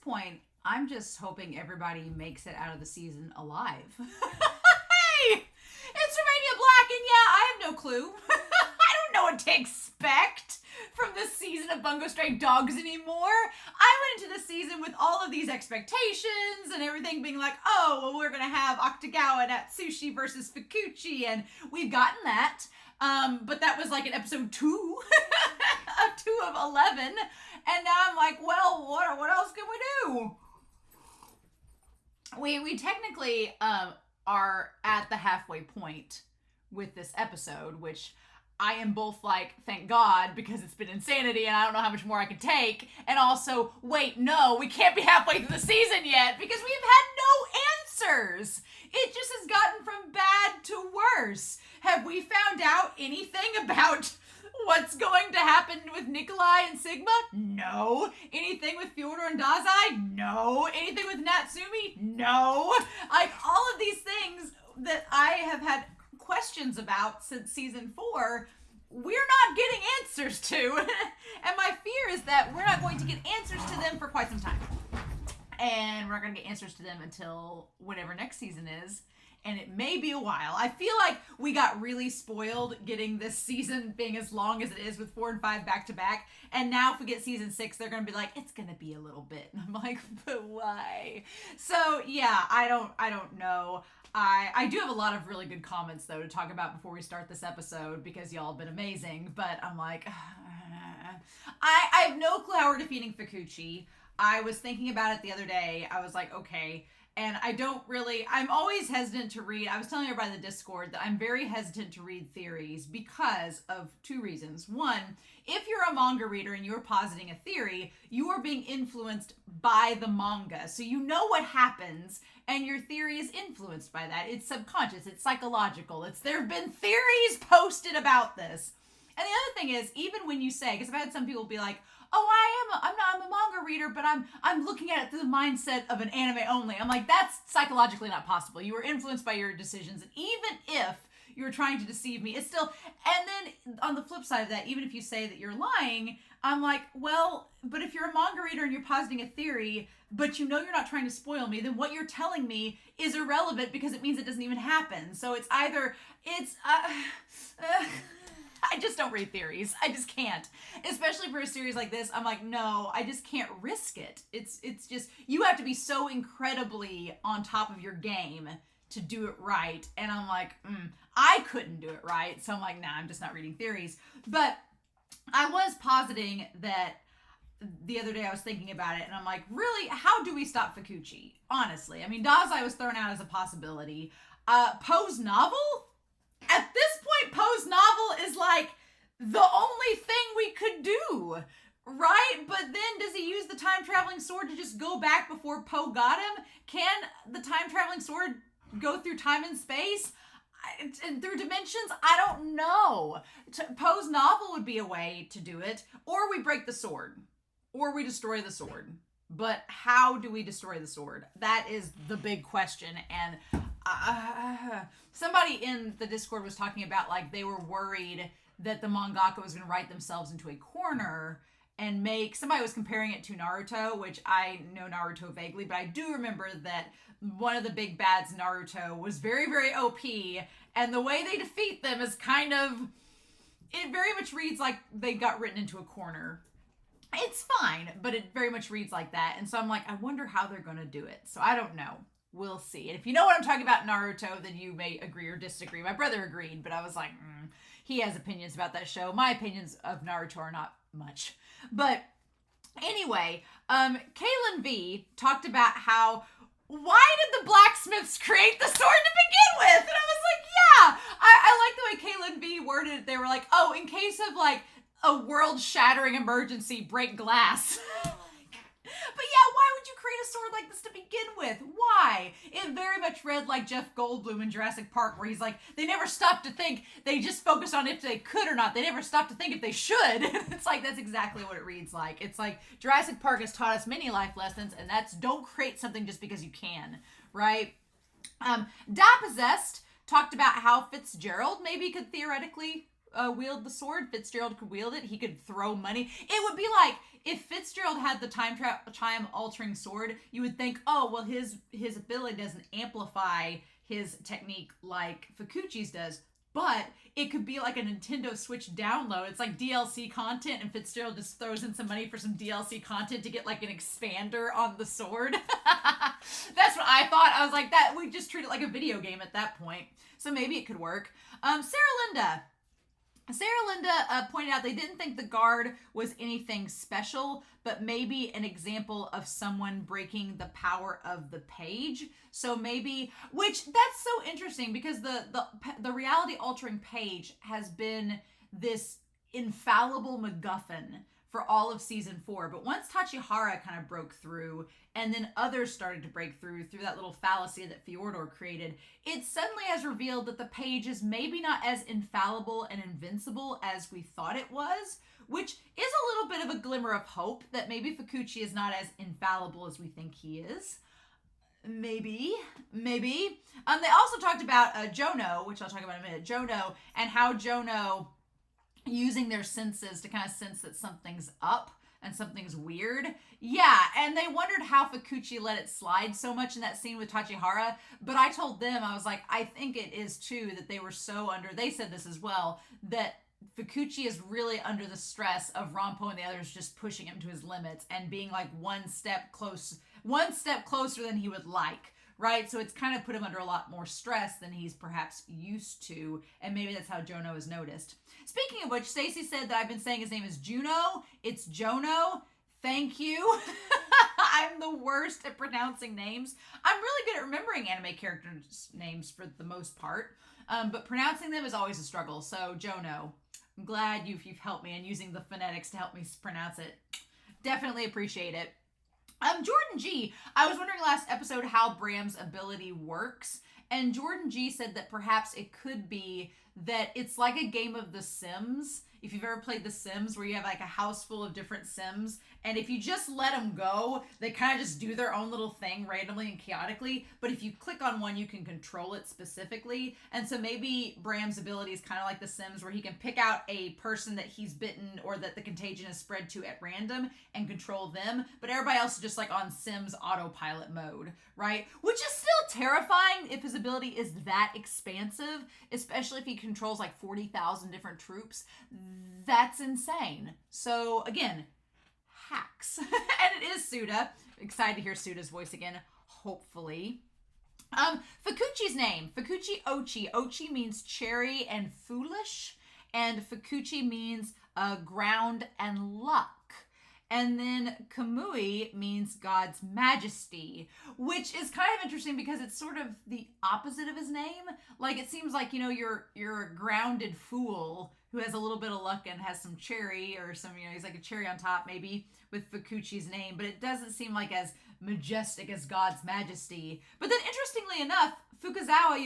point, I'm just hoping everybody makes it out of the season alive. Hey! It's Romania Black, and yeah, I have no clue. I don't know what to expect from this season of Bungo Stray Dogs anymore. I went into the season with all of these expectations and everything being like, oh, well, we're going to have Okutagawa and Atsushi versus Fukuchi, and we've gotten that. But that was like in episode 2, 2 of 11. And now I'm like, well, what else can we do? We technically are at the halfway point with this episode, which I am both like, thank God, because it's been insanity and I don't know how much more I can take. And also, wait, no, we can't be halfway through the season yet because we've had no answers. It just has gotten from bad to worse. Have we found out anything about what's going to happen with Nikolai and Sigma? No. Anything with Fyodor and Dazai? No. Anything with Natsumi? No. Like, all of these things that I have had questions about since season 4, we're not getting answers to. And my fear is that we're not going to get answers to them for quite some time. And we're not going to get answers to them until whenever next season is. And it may be a while. I feel like we got really spoiled getting this season being as long as it is with 4 and 5 back to back. And now if we get season 6, they're going to be like, it's going to be a little bit. And I'm like, but why? So yeah, I don't know. I do have a lot of really good comments though to talk about before we start this episode because y'all have been amazing. But I'm like, I have no clue how we're defeating Fukuchi. I was thinking about it the other day. I was like, okay. And I'm always hesitant to read. I was telling everybody in the Discord that I'm very hesitant to read theories because of 2 reasons. One, if you're a manga reader and you're positing a theory, you are being influenced by the manga. So you know what happens and your theory is influenced by that. It's subconscious, it's psychological. There have been theories posted about this. And the other thing is, even when you say, because I've had some people be like, oh, I'm a manga reader, but I'm looking at it through the mindset of an anime only. I'm like, that's psychologically not possible. You were influenced by your decisions. And even if you're trying to deceive me, it's still, and then on the flip side of that, even if you say that you're lying, I'm like, well, but if you're a manga reader and you're positing a theory, but you know you're not trying to spoil me, then what you're telling me is irrelevant because it means it doesn't even happen. So it's either, I just don't read theories. I just can't. Especially for a series like this, I'm like, no, I just can't risk it. It's just, you have to be so incredibly on top of your game to do it right. And I'm like, I couldn't do it right. So I'm like, nah, I'm just not reading theories. But I was positing that the other day I was thinking about it and I'm like, really, how do we stop Fukuchi? Honestly. I mean, Dazai was thrown out as a possibility. Poe's novel? At this point, Poe's novel is like the only thing we could do, right? But then does he use the time-traveling sword to just go back before Poe got him? Can the time-traveling sword go through time and space? And through dimensions? I don't know. Poe's novel would be a way to do it. Or we break the sword. Or we destroy the sword. But how do we destroy the sword? That is the big question. And somebody in the Discord was talking about like they were worried that the mangaka was going to write themselves into a corner and somebody was comparing it to Naruto, which I know Naruto vaguely, but I do remember that one of the big bads in Naruto was very, very OP, and the way they defeat them is kind of, it very much reads like they got written into a corner. It's fine, but it very much reads like that. And so I'm like, I wonder how they're going to do it. So I don't know. We'll see. And if you know what I'm talking about Naruto, then you may agree or disagree. My brother agreed, but I was like, he has opinions about that show. My opinions of Naruto are not much. But anyway, Kaylin V talked about how, why did the blacksmiths create the sword to begin with? And I was like, yeah, I like the way Kaylin V worded it. They were like, oh, in case of like a world-shattering emergency, break glass. But yeah, why would you create a sword like this to begin with? Why? It very much read like Jeff Goldblum in Jurassic Park, where he's like, they never stopped to think, they just focused on if they could or not. They never stopped to think if they should. It's like, that's exactly what it reads like. It's like, Jurassic Park has taught us many life lessons, and that's don't create something just because you can, right? Da Possessed talked about how Fitzgerald maybe could theoretically wield the sword. Fitzgerald could wield it. He could throw money. It would be like if Fitzgerald had the time altering sword, you would think, oh, well, his ability doesn't amplify his technique like Fukuchi's does. But it could be like a Nintendo Switch download. It's like DLC content, and Fitzgerald just throws in some money for some DLC content to get like an expander on the sword. That's what I thought. I was like, that we just treat it like a video game at that point. So maybe it could work. Sarah Linda pointed out they didn't think the guard was anything special, but maybe an example of someone breaking the power of the page. So maybe, which that's so interesting because the reality altering page has been this infallible MacGuffin for all of season 4. But once Tachihara kind of broke through, and then others started to break through that little fallacy that Fyodor created, it suddenly has revealed that the page is maybe not as infallible and invincible as we thought it was, which is a little bit of a glimmer of hope that maybe Fukuchi is not as infallible as we think he is. Maybe. They also talked about Jono, which I'll talk about in a minute, Jono, and how Jono using their senses to kind of sense that something's up and something's weird. Yeah, and they wondered how Fukuchi let it slide so much in that scene with Tachihara, but I told them, I was like, I think it is too that they were so they said this as well, that Fukuchi is really under the stress of Rampo and the others just pushing him to his limits and being like one step closer than he would like. Right? So it's kind of put him under a lot more stress than he's perhaps used to. And maybe that's how Jono is noticed. Speaking of which, Stacey said that I've been saying his name is Juno. It's Jono. Thank you. I'm the worst at pronouncing names. I'm really good at remembering anime characters' names for the most part. But pronouncing them is always a struggle. So Jono, I'm glad you've helped me in using the phonetics to help me pronounce it. Definitely appreciate it. Jordan G, I was wondering last episode how Bram's ability works, and Jordan G said that perhaps it could be that it's like a game of The Sims. If you've ever played The Sims, where you have like a house full of different Sims, and if you just let them go, they kind of just do their own little thing randomly and chaotically, but if you click on one, you can control it specifically. And so maybe Bram's ability is kind of like The Sims, where he can pick out a person that he's bitten or that the contagion is spread to at random and control them, but everybody else is just like on Sims autopilot mode, right? Which is still terrifying if his ability is that expansive, especially if he controls like 40,000 different troops. That's insane. So again, hacks. And it is Suda. Excited to hear Suda's voice again, hopefully. Fukuchi's name. Fukuchi Ochi. Ochi means cherry and foolish. And Fukuchi means ground and luck. And then Kamui means God's majesty, which is kind of interesting because it's sort of the opposite of his name. Like, it seems like, you're a grounded fool who has a little bit of luck and has some cherry or some, he's like a cherry on top maybe with Fukuchi's name, but it doesn't seem like as majestic as God's majesty. But then interestingly enough, Fukuzawa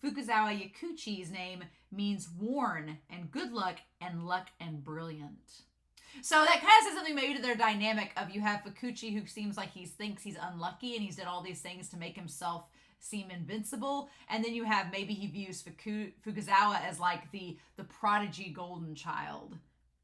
Yakuchi's name means worn and good luck and brilliant. So that kind of says something maybe to their dynamic of you have Fukuchi who seems like he thinks he's unlucky and he's done all these things to make himself seem invincible, and then you have maybe he views Fukuzawa as like the prodigy golden child.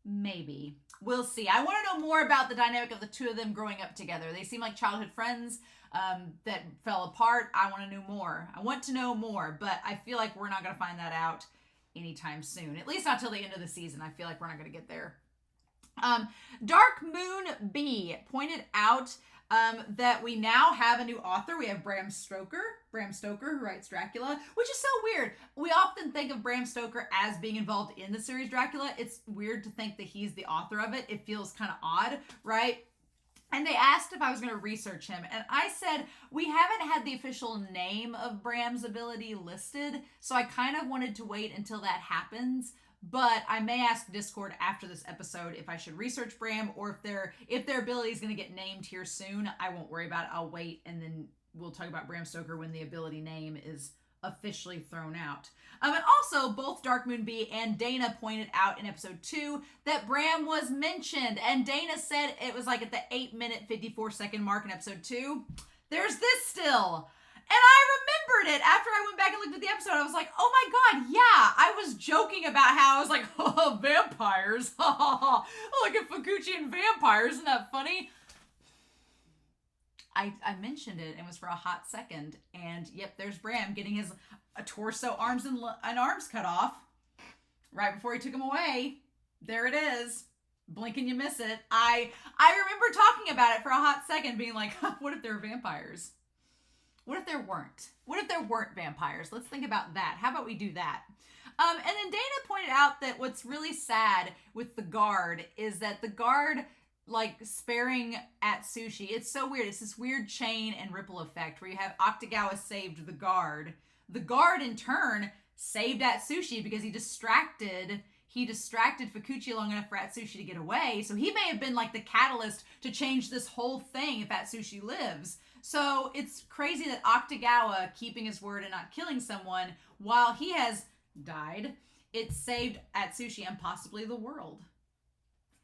Maybe. We'll see. I want to know more about the dynamic of the two of them growing up together. They seem like childhood friends that fell apart. I want to know more. I want to know more, but I feel like we're not going to find that out anytime soon. At least not till the end of the season. I feel like we're not going to get there. Dark Moon B pointed out that we now have a new author. We have Bram Stoker, who writes Dracula, which is so weird. We often think of Bram Stoker as being involved in the series Dracula. It's weird to think that he's the author of it. It feels kind of odd, right? And they asked if I was going to research him, and I said, we haven't had the official name of Bram's ability listed, so I kind of wanted to wait until that happens. But I may ask Discord after this episode if I should research Bram, or if their ability is going to get named here soon. I won't worry about it. I'll wait, and then we'll talk about Bram Stoker when the ability name is officially thrown out. And also, both Dark Moon B and Dana pointed out in episode 2 that Bram was mentioned, and Dana said it was like at the 8-minute 54-second mark in episode 2. There's this still. I remembered it after I went back and looked at the episode. I was like, oh my God, yeah. I was joking about how I was like, oh, vampires. Look at Fukuchi and vampires. Isn't that funny? I mentioned it. It was for a hot second. And yep, there's Bram getting his torso, arms, and arms cut off right before he took him away. There it is. Blink and you miss it. I remember talking about it for a hot second, being like, what if they're vampires? What if there weren't? What if there weren't vampires? Let's think about that. How about we do that? And then Dana pointed out that what's really sad with the guard is that the guard, like, sparing Atsushi, it's so weird. It's this weird chain and ripple effect where you have Akutagawa saved the guard. The guard, in turn, saved Atsushi because he distracted Fukuchi long enough for Atsushi to get away. So he may have been like the catalyst to change this whole thing if Atsushi lives. So it's crazy that Akutagawa, keeping his word and not killing someone while he has died, it saved Atsushi and possibly the world.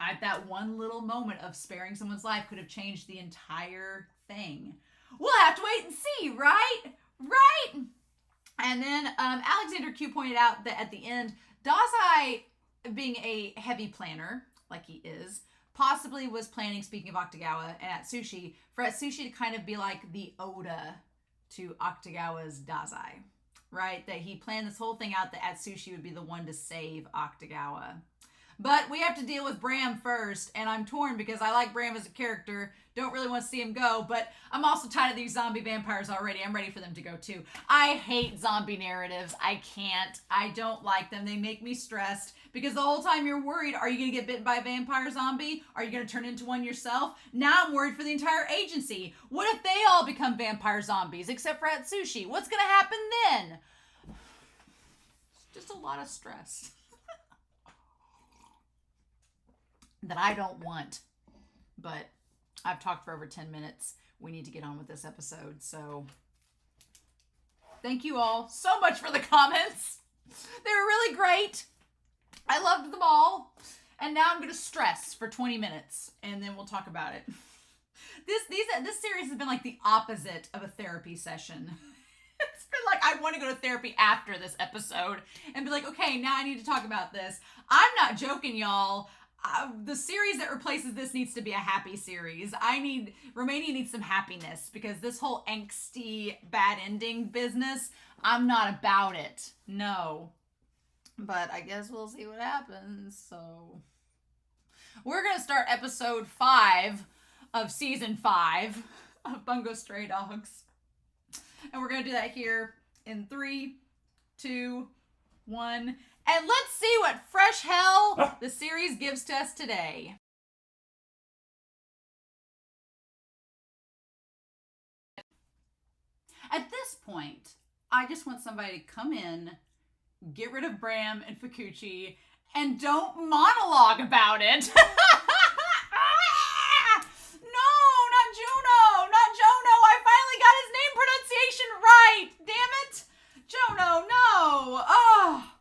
At that one little moment of sparing someone's life could have changed the entire thing. We'll have to wait and see, right? Right? And then Alexander Q pointed out that at the end, Dazai, being a heavy planner, like he is, possibly was planning, speaking of Akutagawa and Atsushi, for Atsushi to kind of be like the Oda to Akutagawa's Dazai, right? That he planned this whole thing out that Atsushi would be the one to save Akutagawa. But we have to deal with Bram first, and I'm torn because I like Bram as a character, don't really want to see him go, but I'm also tired of these zombie vampires already. I'm ready for them to go too. I hate zombie narratives. I can't. I don't like them. They make me stressed because the whole time you're worried, are you going to get bitten by a vampire zombie? Are you going to turn into one yourself? Now I'm worried for the entire agency. What if they all become vampire zombies except for Atsushi? What's going to happen then? Just a lot of stress that I don't want. But I've talked for over 10 minutes. We need to get on with this episode. So thank you all so much for the comments. They were really great. I loved them all. And now I'm going to stress for 20 minutes and then we'll talk about it. This series has been like the opposite of a therapy session. It's been like, I want to go to therapy after this episode and be like, okay, now I need to talk about this. I'm not joking, y'all. The series that replaces this needs to be a happy series. Romania needs some happiness because this whole angsty bad ending business, I'm not about it. No. But I guess we'll see what happens. So we're going to start episode 5 of season 5 of Bungo Stray Dogs. And we're going to do that here in 3, 2, 1. And let's see what fresh hell the series gives to us today. At this point, I just want somebody to come in, get rid of Bram and Fukuchi, and don't monologue about it. No, not Jono. Not Jono. I finally got his name pronunciation right. Damn it. Jono, no. Oh.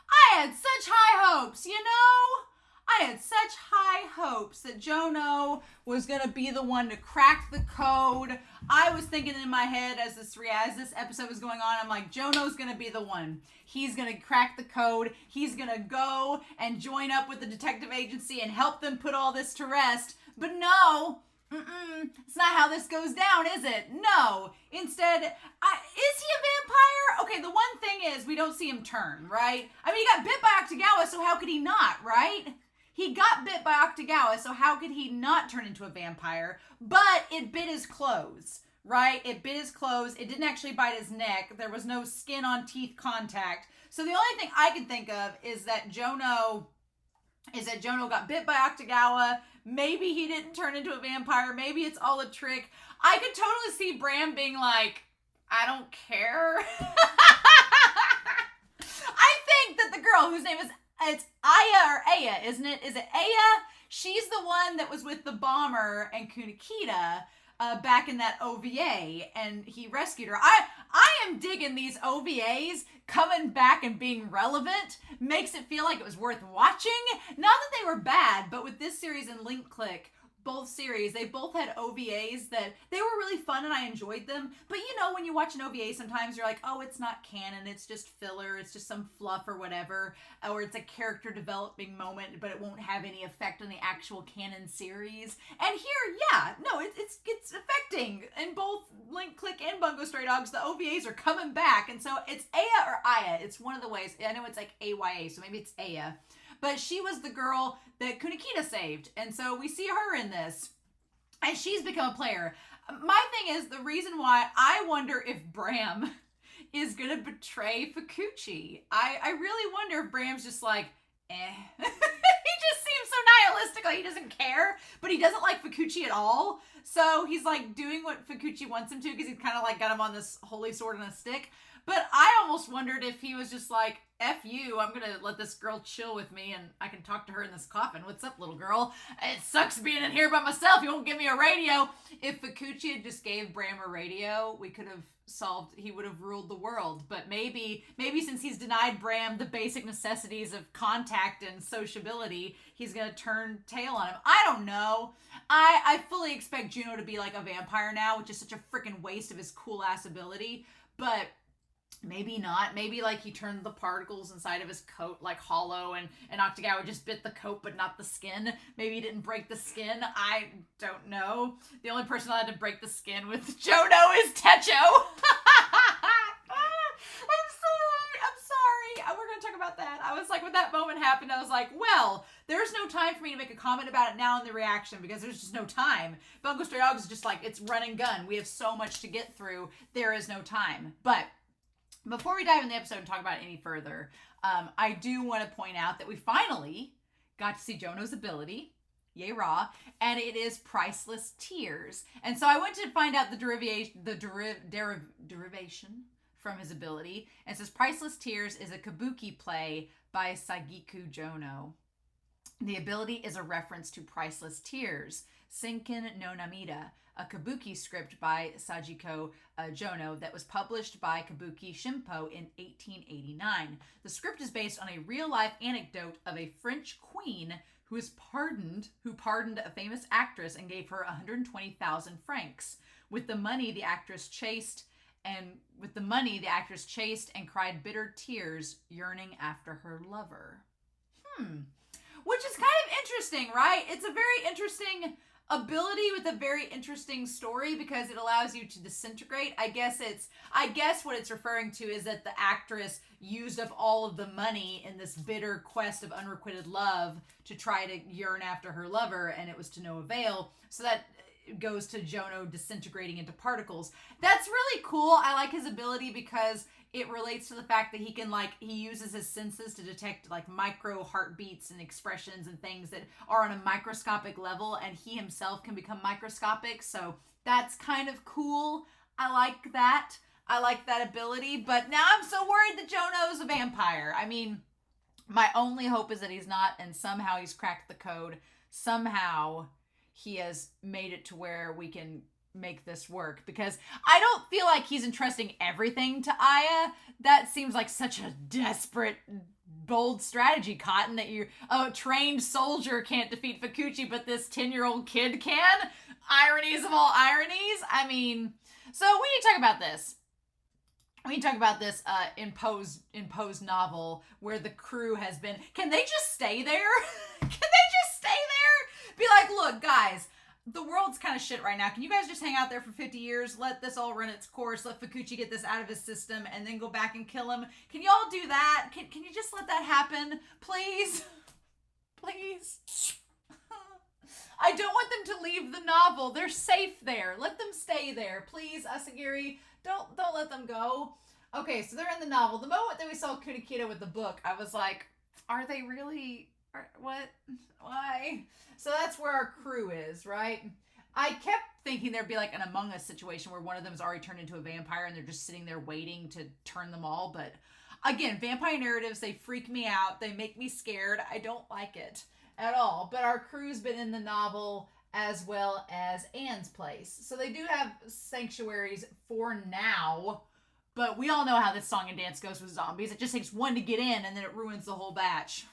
I had such high hopes, you know? I had such high hopes that Jono was going to be the one to crack the code. I was thinking in my head as this episode was going on, I'm like, Jono's going to be the one. He's going to crack the code. He's going to go and join up with the detective agency and help them put all this to rest. But no, it's not how this goes down, is it? No. Instead, is he a vampire? Okay, the one thing is we don't see him turn, right? I mean, he got bit by Akutagawa, so how could he not, right? He got bit by Akutagawa, so how could he not turn into a vampire? But it bit his clothes, right? It bit his clothes. It didn't actually bite his neck. There was no skin on teeth contact. So the only thing I can think of is that Jono got bit by Akutagawa. Maybe he didn't turn into a vampire. Maybe it's all a trick. I could totally see Bram being like, I don't care. I think that the girl whose name is, it's Aya or Aya, isn't it? Is it Aya? She's the one that was with the bomber and Kunikita back in that OVA, and he rescued her. I am digging these OVAs coming back and being relevant. Makes it feel like it was worth watching. Not that they were bad, but with this series and Link Click, both series, they both had OVAs that they were really fun and I enjoyed them. But you know, when you watch an OVA, sometimes you're like, oh, it's not canon, it's just filler, it's just some fluff or whatever, or it's a character developing moment, but it won't have any effect on the actual canon series. And here, yeah, no, it's affecting. In both Link Click and Bungo Stray Dogs, the OVAs are coming back, and so it's Aya or Aya. It's one of the ways. I know it's like AYA, so maybe it's Aya. But she was the girl that Kunikita saved. And so we see her in this. And she's become a player. My thing is, the reason why I wonder if Bram is going to betray Fukuchi. I really wonder if Bram's just like, eh. He just seems so nihilistic, like he doesn't care. But he doesn't like Fukuchi at all. So he's like doing what Fukuchi wants him to because he's kind of like got him on this holy sword on a stick. But I almost wondered if he was just like, F you, I'm gonna let this girl chill with me and I can talk to her in this coffin. What's up, little girl? It sucks being in here by myself. You won't give me a radio. If Fukuchi had just gave Bram a radio, we could have he would have ruled the world. But maybe since he's denied Bram the basic necessities of contact and sociability, he's gonna turn tail on him. I don't know. I fully expect Juno to be like a vampire now, which is such a freaking waste of his cool ass ability. But maybe not. Maybe like he turned the particles inside of his coat like hollow and Octagawa just bit the coat but not the skin. Maybe he didn't break the skin. I don't know. The only person allowed to break the skin with Jono is Techo. I'm sorry. We're going to talk about that. I was like, when that moment happened, I was like, well, there's no time for me to make a comment about it now in the reaction because there's just no time. Bungo Stray Dogs is just like, it's run and gun. We have so much to get through. There is no time. But before we dive in the episode and talk about it any further, I do want to point out that we finally got to see Jono's ability, yay raw, and it is Priceless Tears. And so I went to find out the derivation from his ability. And it says Priceless Tears is a kabuki play by Sagiku Jono. The ability is a reference to Priceless Tears, Senkin no Namida, a kabuki script by Sajiko Jono that was published by Kabuki Shimpo in 1889. The script is based on a real-life anecdote of a French queen who pardoned a famous actress and gave her 120,000 francs. With the money, the actress chased and cried bitter tears, yearning after her lover. Which is kind of interesting, right? It's a very interesting ability with a very interesting story because it allows you to disintegrate. I guess what it's referring to is that the actress used up all of the money in this bitter quest of unrequited love to try to yearn after her lover, and it was to no avail. So that goes to Jono disintegrating into particles. That's really cool. I like his ability because it relates to the fact that he uses his senses to detect like micro heartbeats and expressions and things that are on a microscopic level, and he himself can become microscopic. So that's kind of cool. I like that. I like that ability. But now I'm so worried that Jono's a vampire. I mean, my only hope is that he's not, and somehow he's cracked the code. Somehow he has made it to where we can make this work, because I don't feel like he's entrusting everything to Aya. That seems like such a desperate, bold strategy, Cotton, that a trained soldier can't defeat Fukuchi, but this 10-year-old kid can? Ironies of all ironies. I mean, so we need to talk about this. We need to talk about this imposed novel where the crew has been... Can they just stay there? Can they just stay there? Be like, look, guys, the world's kind of shit right now. Can you guys just hang out there for 50 years? Let this all run its course. Let Fukuchi get this out of his system and then go back and kill him. Can y'all do that? Can you just let that happen? Please? Please? I don't want them to leave the novel. They're safe there. Let them stay there. Please, Asagiri. Don't let them go. Okay, so they're in the novel. The moment that we saw Kunikita with the book, I was like, are they really... What? Why? So that's where our crew is, right? I kept thinking there'd be like an Among Us situation where one of them is already turned into a vampire and they're just sitting there waiting to turn them all. But again, vampire narratives, they freak me out. They make me scared. I don't like it at all. But our crew's been in the novel as well as Anne's place. So they do have sanctuaries for now. But we all know how this song and dance goes with zombies. It just takes one to get in and then it ruins the whole batch.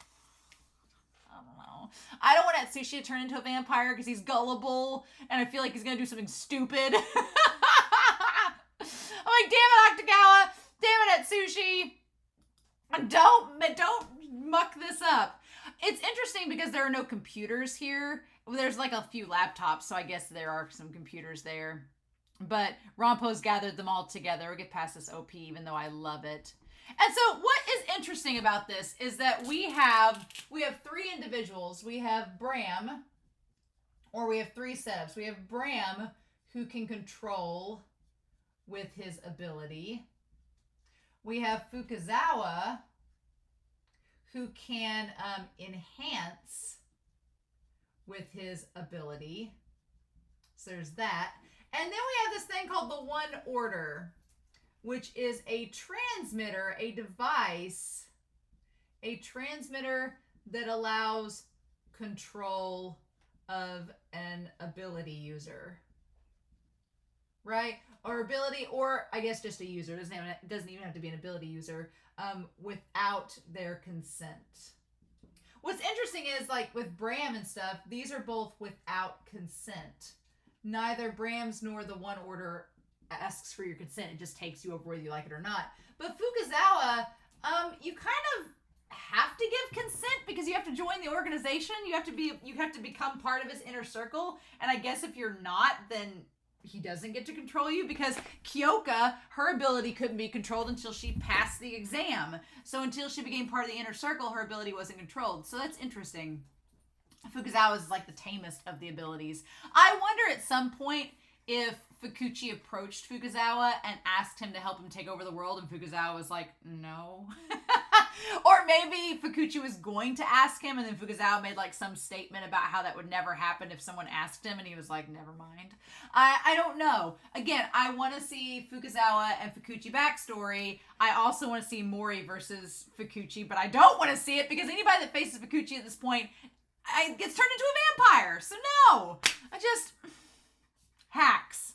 I don't know. I don't want Atsushi to turn into a vampire because he's gullible and I feel like he's going to do something stupid. I'm like, damn it, Akutagawa. Damn it, Atsushi. Don't muck this up. It's interesting because there are no computers here. There's like a few laptops, so I guess there are some computers there. But Rampo's gathered them all together. We'll get past this OP, even though I love it. And so what is interesting about this is that we have 3 individuals. We have Bram, or we have 3 setups. We have Bram, who can control with his ability. We have Fukuzawa, who can enhance with his ability. So there's that. And then we have this thing called the One Order, which is a transmitter, a device, a transmitter that allows control of an ability user. Right? Or ability, or I guess just a user. It doesn't even have to be an ability user, without their consent. What's interesting is, like, with Bram and stuff, these are both without consent. Neither Bram's nor the One Order asks for your consent. It just takes you over whether you like it or not. But Fukuzawa, you kind of have to give consent because you have to join the organization. You have to become part of his inner circle. And I guess if you're not, then he doesn't get to control you, because Kyoka, her ability couldn't be controlled until she passed the exam. So until she became part of the inner circle, her ability wasn't controlled. So that's interesting. Fukuzawa is like the tamest of the abilities. I wonder at some point if Fukuchi approached Fukuzawa and asked him to help him take over the world, and Fukuzawa was like, no. Or maybe Fukuchi was going to ask him, and then Fukuzawa made like some statement about how that would never happen if someone asked him, and he was like, never mind. I don't know. Again, I want to see Fukuzawa and Fukuchi backstory. I also want to see Mori versus Fukuchi, but I don't want to see it because anybody that faces Fukuchi at this point gets turned into a vampire. So no, hacks.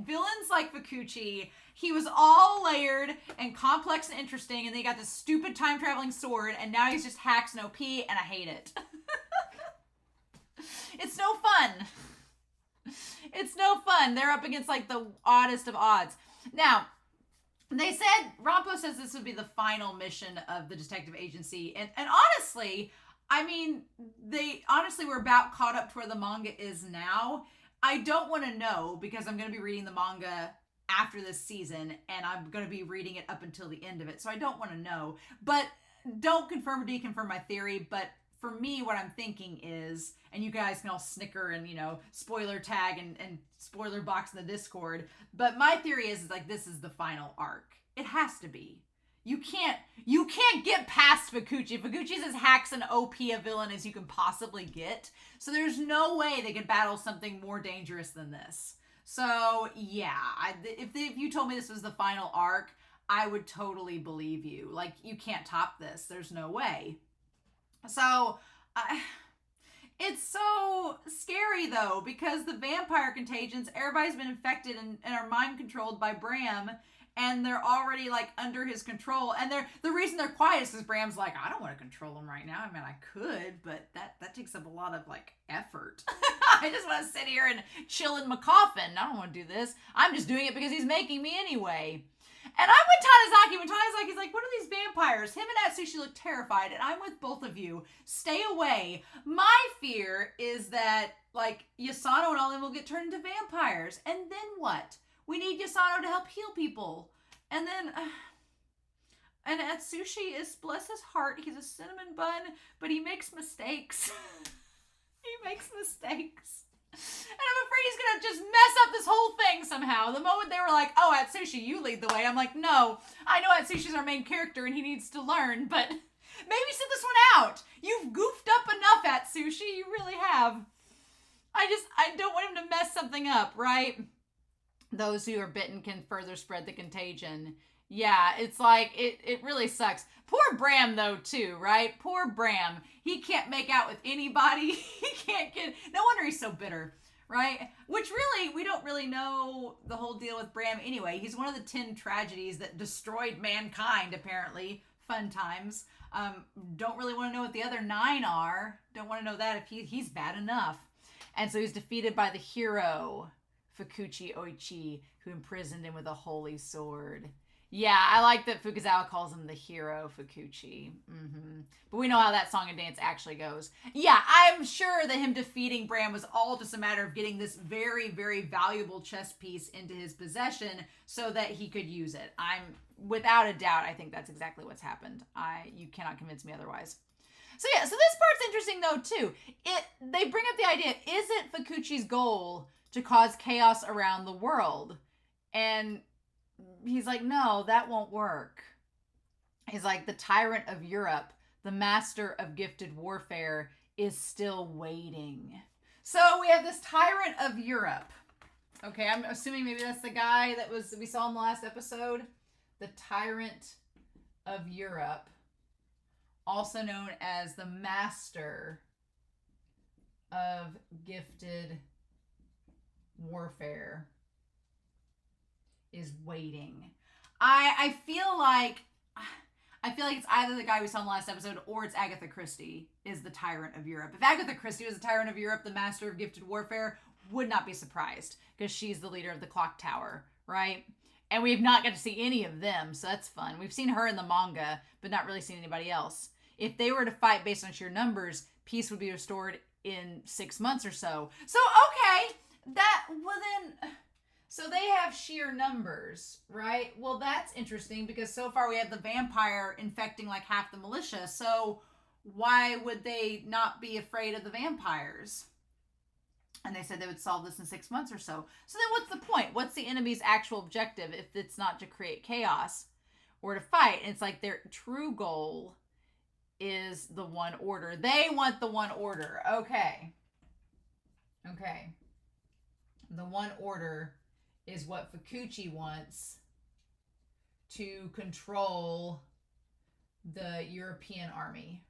Villains like Fukuchi, he was all layered and complex and interesting, and then he got this stupid time traveling sword, and now he's just hacks and OP, and I hate it. It's no fun. It's no fun. They're up against like the oddest of odds. Now, they said, Rampo says this would be the final mission of the detective agency, and honestly, I mean, we're about caught up to where the manga is now. I don't want to know because I'm going to be reading the manga after this season, and I'm going to be reading it up until the end of it. So I don't want to know, but don't confirm or deconfirm my theory. But for me, what I'm thinking is, and you guys can all snicker and, spoiler tag and spoiler box in the Discord. But my theory is like, this is the final arc. It has to be. You can't get past Fukuchi. Fukuchi's as hacks and OP a villain as you can possibly get. So there's no way they could battle something more dangerous than this. So yeah, if you told me this was the final arc, I would totally believe you. Like, you can't top this. There's no way. So it's so scary though, because the vampire contagions, everybody's been infected and are mind controlled by Bram. And they're already like under his control. And the reason they're quiet is because Bram's like, I don't want to control him right now. I mean, I could, but that takes up a lot of like effort. I just want to sit here and chill in my coffin. I don't want to do this. I'm just doing it because he's making me anyway. And I'm with Tanizaki. When Tanizaki's like, what are these vampires? Him and Atsushi look terrified. And I'm with both of you. Stay away. My fear is that like Yasano and all them will get turned into vampires. And then what? We need Yasano to help heal people. And then, and Atsushi is, bless his heart, he's a cinnamon bun, but he makes mistakes. He makes mistakes. And I'm afraid he's going to just mess up this whole thing somehow. The moment they were like, oh, Atsushi, you lead the way. I'm like, no, I know Atsushi's our main character and he needs to learn, but maybe sit this one out. You've goofed up enough, Atsushi. You really have. I don't want him to mess something up, right? Those who are bitten can further spread the contagion. Yeah, it's like, it really sucks. Poor Bram, though, too, right? Poor Bram. He can't make out with anybody. He can't get... No wonder he's so bitter, right? Which really, we don't really know the whole deal with Bram anyway. He's one of the 10 tragedies that destroyed mankind, apparently. Fun times. Don't really want to know what the other 9 are. Don't want to know that if he's bad enough. And so he's defeated by the hero, Fukuchi Oichi, who imprisoned him with a holy sword. Yeah, I like that Fukuzawa calls him the hero, Fukuchi. But we know how that song and dance actually goes. Yeah, I'm sure that him defeating Bram was all just a matter of getting this very, very valuable chess piece into his possession so that he could use it. Without a doubt, I think that's exactly what's happened. You cannot convince me otherwise. So yeah, so this part's interesting though too. They bring up the idea, is it Fukuchi's goal to cause chaos around the world? And he's like, no, that won't work. He's like, the tyrant of Europe, the master of gifted warfare, is still waiting. So we have this tyrant of Europe. Okay, I'm assuming maybe that's the guy that we saw in the last episode. The tyrant of Europe, also known as the master of gifted warfare, is waiting. I feel like it's either the guy we saw in the last episode or it's Agatha Christie is the tyrant of Europe. If Agatha Christie was the tyrant of Europe, the master of gifted warfare, would not be surprised because she's the leader of the clock tower, right? And we've not got to see any of them, so that's fun. We've seen her in the manga, but not really seen anybody else. If they were to fight based on sheer numbers, peace would be restored in 6 months or so. So, okay, so they have sheer numbers, right? Well, that's interesting because so far we have the vampire infecting like half the militia. So why would they not be afraid of the vampires? And they said they would solve this in 6 months or so. So then what's the point? What's the enemy's actual objective if it's not to create chaos or to fight? And it's like their true goal is the one order. They want the one order. Okay. The one order is what Fukuchi wants to control the European army.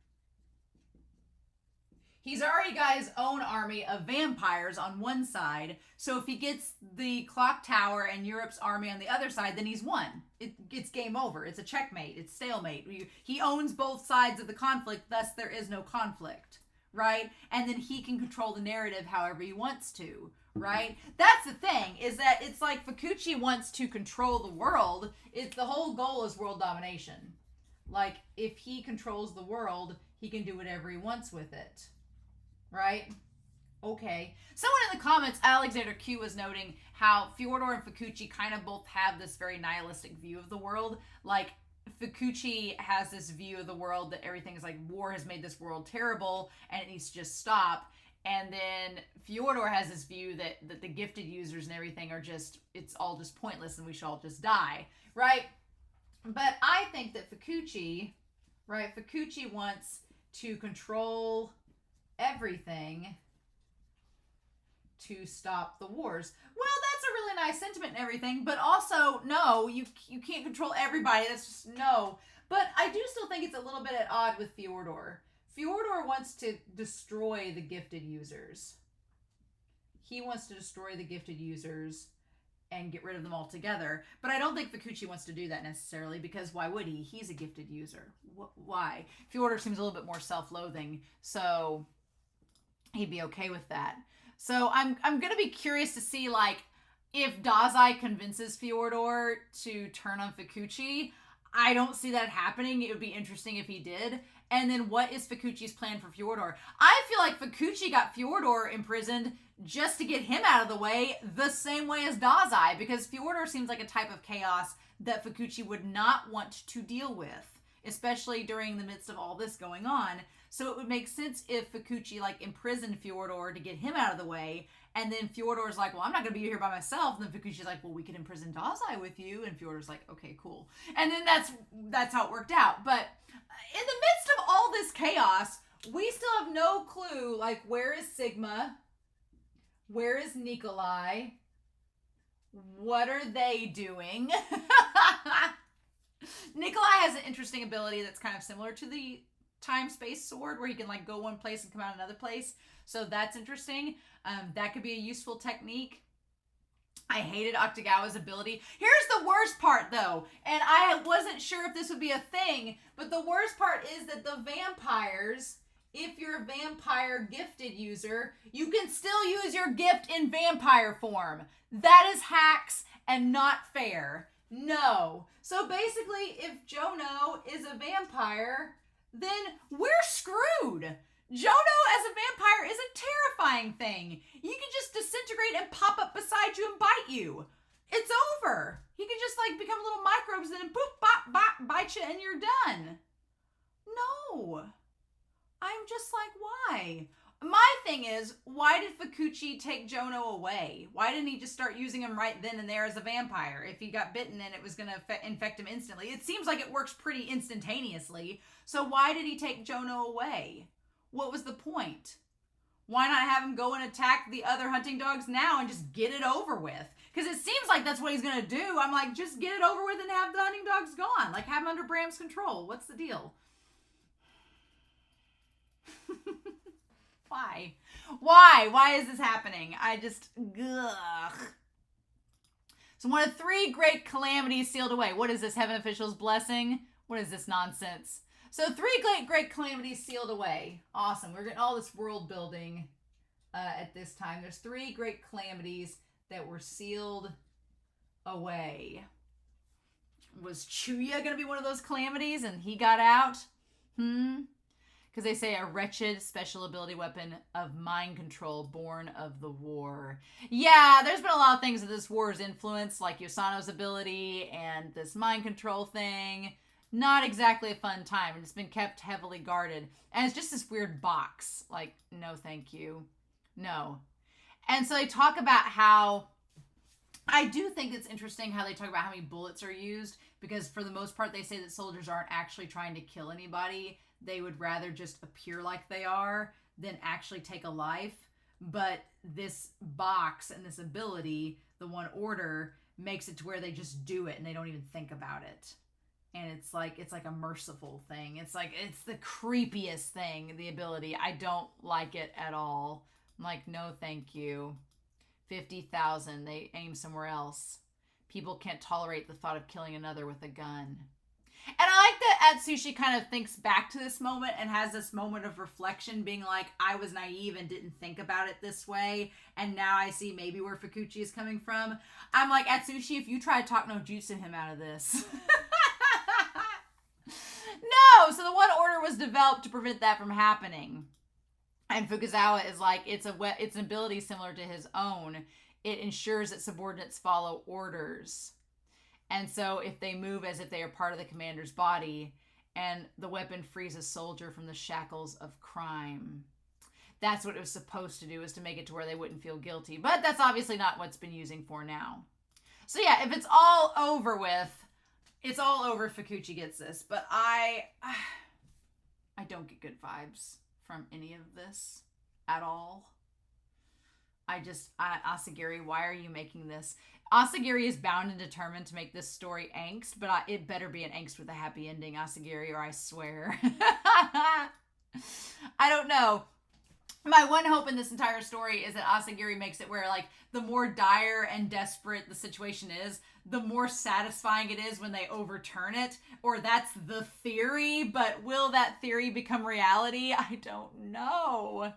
He's already got his own army of vampires on one side, so if he gets the clock tower and Europe's army on the other side, then he's won. It's game over. It's a checkmate. It's stalemate. He owns both sides of the conflict, thus there is no conflict, right? And then he can control the narrative however he wants to, right? That's the thing, is that it's like Fukuchi wants to control the world. The whole goal is world domination. Like, if he controls the world, he can do whatever he wants with it. Right? Okay. Someone in the comments, Alexander Q, was noting how Fyodor and Fukuchi kind of both have this very nihilistic view of the world. Like, Fukuchi has this view of the world that everything is like, war has made this world terrible and it needs to just stop. And then Fyodor has this view that the gifted users and everything are just, it's all just pointless and we should all just die. Right? But I think that Fukuchi wants to control everything to stop the wars. Well, that's a really nice sentiment and everything, but also, no, you can't control everybody. That's just, no. But I do still think it's a little bit at odds with Fyodor. Fyodor wants to destroy the gifted users. He wants to destroy the gifted users and get rid of them altogether. But I don't think Fukuchi wants to do that necessarily, because why would he? He's a gifted user. Why? Fyodor seems a little bit more self-loathing, so he'd be okay with that. So I'm going to be curious to see, like, if Dazai convinces Fyodor to turn on Fukuchi. I don't see that happening. It would be interesting if he did. And then what is Fukuchi's plan for Fyodor? I feel like Fukuchi got Fyodor imprisoned just to get him out of the way, the same way as Dazai, because Fyodor seems like a type of chaos that Fukuchi would not want to deal with, especially during the midst of all this going on. So it would make sense if Fukuchi, like, imprisoned Fyodor to get him out of the way, and then Fyodor's like, well, I'm not going to be here by myself, and then Fukuchi's like, well, we could imprison Dazai with you, and Fyodor's like, okay, cool. And then that's how it worked out. But in the midst of all this chaos, we still have no clue, like, where is Sigma? Where is Nikolai? What are they doing? Nikolai has an interesting ability that's kind of similar to the time-space sword, where he can, like, go one place and come out another place. So that's interesting. That could be a useful technique. I hated Akutagawa's ability. Here's the worst part, though, and I wasn't sure if this would be a thing, but the worst part is that the vampires, if you're a vampire gifted user, you can still use your gift in vampire form. That is hacks and not fair. No. So basically, if Jono is a vampire, then we're screwed. Jono as a vampire is a terrifying thing. He can just disintegrate and pop up beside you and bite you. It's over. He can just like become little microbes and then boop, bop, bop, bite you and you're done. No. I'm just like, why? My thing is, why did Fukuchi take Jono away? Why didn't he just start using him right then and there as a vampire? If he got bitten and it was going to infect him instantly. It seems like it works pretty instantaneously. So why did he take Jono away? What was the point? Why not have him go and attack the other hunting dogs now and just get it over with? Because it seems like that's what he's going to do. I'm like, just get it over with and have the hunting dogs gone. Like, have him under Bram's control. What's the deal? Why? Why is this happening? I just, ugh. So one of 3 great calamities sealed away. What is this, Heaven Official's blessing? What is this nonsense? So 3 great calamities sealed away. Awesome. We're getting all this world building at this time. There's 3 great calamities that were sealed away. Was Chuya going to be one of those calamities and he got out? Because they say a wretched special ability weapon of mind control born of the war. Yeah, there's been a lot of things that this war has influenced, like Yosano's ability and this mind control thing. Not exactly a fun time, and it's been kept heavily guarded. And it's just this weird box. Like, no thank you. No. And so they talk about how, I do think it's interesting how they talk about how many bullets are used, because for the most part they say that soldiers aren't actually trying to kill anybody. They would rather just appear like they are than actually take a life. But this box and this ability, the one order, makes it to where they just do it and they don't even think about it. And it's like a merciful thing. It's like, it's the creepiest thing, the ability. I don't like it at all. I'm like, no, thank you. 50,000. They aim somewhere else. People can't tolerate the thought of killing another with a gun. And I like that Atsushi kind of thinks back to this moment and has this moment of reflection, being like, I was naive and didn't think about it this way, and now I see maybe where Fukuchi is coming from. I'm like, Atsushi, if you try to talk no jutsu him out of this. No! So the one order was developed to prevent that from happening. And Fukuzawa is like, it's an ability similar to his own. It ensures that subordinates follow orders. And so if they move as if they are part of the commander's body, and the weapon frees a soldier from the shackles of crime. That's what it was supposed to do, is to make it to where they wouldn't feel guilty. But that's obviously not what it's been using for now. So yeah, if it's all over with, it's all over if Fukuchi gets this. But I don't get good vibes from any of this at all. Asagiri, why are you making this? Asagiri is bound and determined to make this story angst, but it better be an angst with a happy ending, Asagiri, or I swear. I don't know. My one hope in this entire story is that Asagiri makes it where, like, the more dire and desperate the situation is, the more satisfying it is when they overturn it. Or that's the theory, but will that theory become reality? I don't know.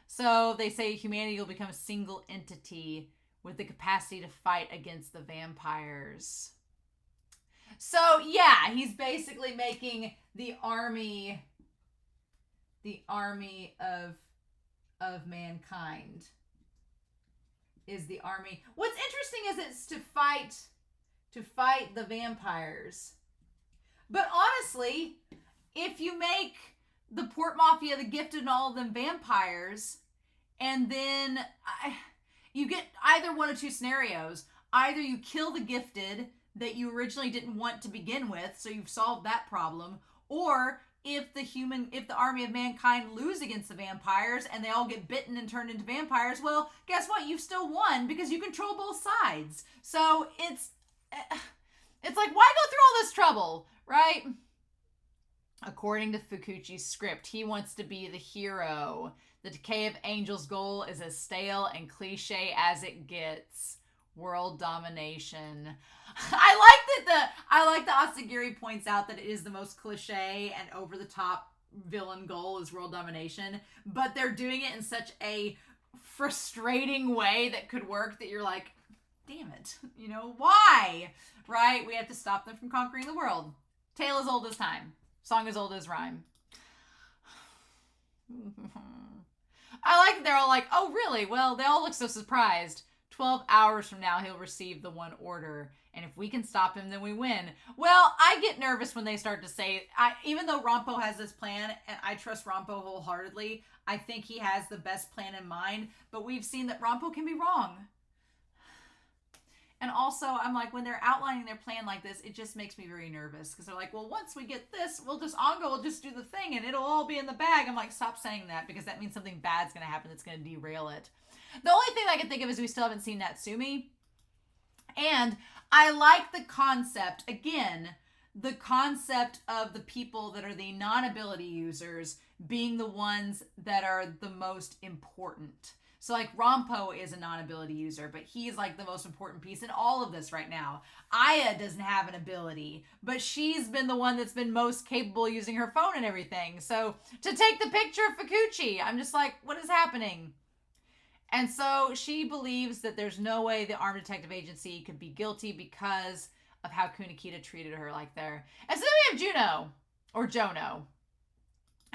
So they say humanity will become a single entity with the capacity to fight against the vampires. So yeah, he's basically making the army of mankind is the army. What's interesting is it's to fight the vampires. But honestly, if you make the Port Mafia, the Gifted, and all of them vampires, and then you get either one of two scenarios. Either you kill the Gifted that you originally didn't want to begin with, so you've solved that problem, or if the army of mankind lose against the vampires and they all get bitten and turned into vampires, well, guess what? You've still won because you control both sides. So it's like, why go through all this trouble, right? According to Fukuchi's script, he wants to be the hero. The Decay of Angels goal is as stale and cliche as it gets. World domination. I like that Asagiri points out that it is the most cliche and over the top villain goal is world domination, but they're doing it in such a frustrating way that could work that you're like, damn it, why? Right? We have to stop them from conquering the world. Tale as old as time. Song as old as rhyme. I like that they're all like, oh really? Well, they all look so surprised. 12 hours from now, he'll receive the one order. And if we can stop him, then we win. Well, I get nervous when they start to say, even though Rompo has this plan, and I trust Rompo wholeheartedly, I think he has the best plan in mind, but we've seen that Rompo can be wrong. And also, I'm like, when they're outlining their plan like this, it just makes me very nervous. Because they're like, well, once we get this, Ango will just do the thing, and it'll all be in the bag. I'm like, stop saying that, because that means something bad's going to happen that's going to derail it. The only thing I can think of is we still haven't seen Natsumi. And I like the concept, again, the concept of the people that are the non-ability users being the ones that are the most important. So like Rompo is a non-ability user, but he's like the most important piece in all of this right now. Aya doesn't have an ability, but she's been the one that's been most capable using her phone and everything. So to take the picture of Fukuchi, I'm just like, what is happening? And so she believes that there's no way the Armed Detective Agency could be guilty because of how Kunikita treated her like there. And so then we have Jono.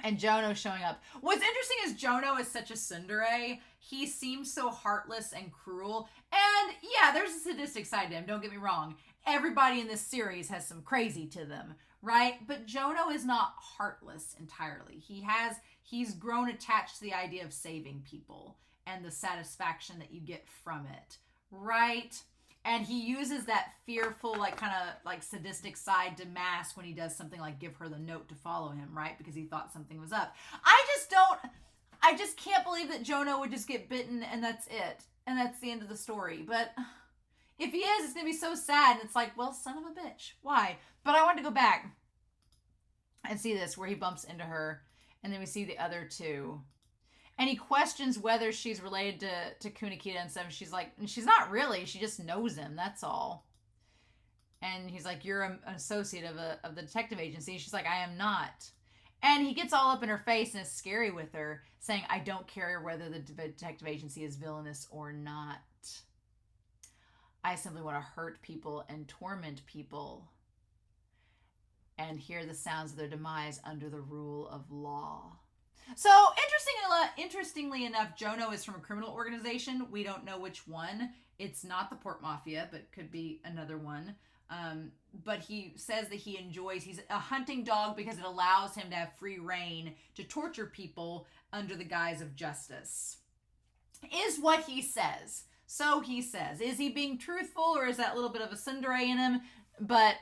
And Jono showing up. What's interesting is Jono is such a tsundere. He seems so heartless and cruel. And yeah, there's a sadistic side to him. Don't get me wrong. Everybody in this series has some crazy to them, right? But Jono is not heartless entirely. He's grown attached to the idea of saving people and the satisfaction that you get from it, right? And he uses that fearful, kind of sadistic side to mask when he does something like give her the note to follow him, right? Because he thought something was up. I just can't believe that Jono would just get bitten and that's it. And that's the end of the story. But if he is, it's going to be so sad. And it's like, well, son of a bitch. Why? But I want to go back and see this where he bumps into her. And then we see the other two. And he questions whether she's related to Kunikita and stuff. She's like, she's not really. She just knows him. That's all. And he's like, you're an associate of the detective agency. She's like, I am not. And he gets all up in her face and is scary with her, saying, I don't care whether the detective agency is villainous or not. I simply want to hurt people and torment people and hear the sounds of their demise under the rule of law. So, interestingly enough, Jono is from a criminal organization. We don't know which one. It's not the Port Mafia, but could be another one. But he says that he's a hunting dog because it allows him to have free reign to torture people under the guise of justice. Is what he says. So he says. Is he being truthful, or is that little bit of a tsundere in him? But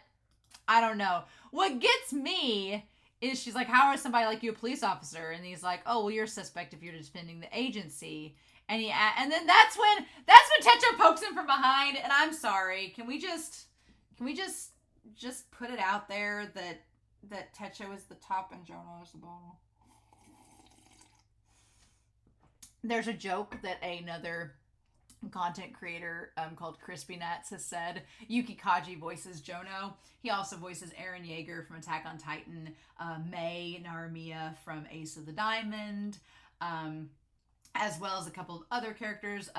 I don't know. What gets me is she's like, how is somebody like you a police officer? And he's like, oh, well, you're a suspect if you're defending the agency. And then that's when Techo pokes him from behind. And I'm sorry, can we just put it out there that Techo is the top and Jono is the bottom? There's a joke that another content creator called Crispy Nuts has said. Yuki Kaji voices Jono. He also voices Eren Yeager from Attack on Titan, Mei Naramiya from Ace of the Diamond, as well as a couple of other characters,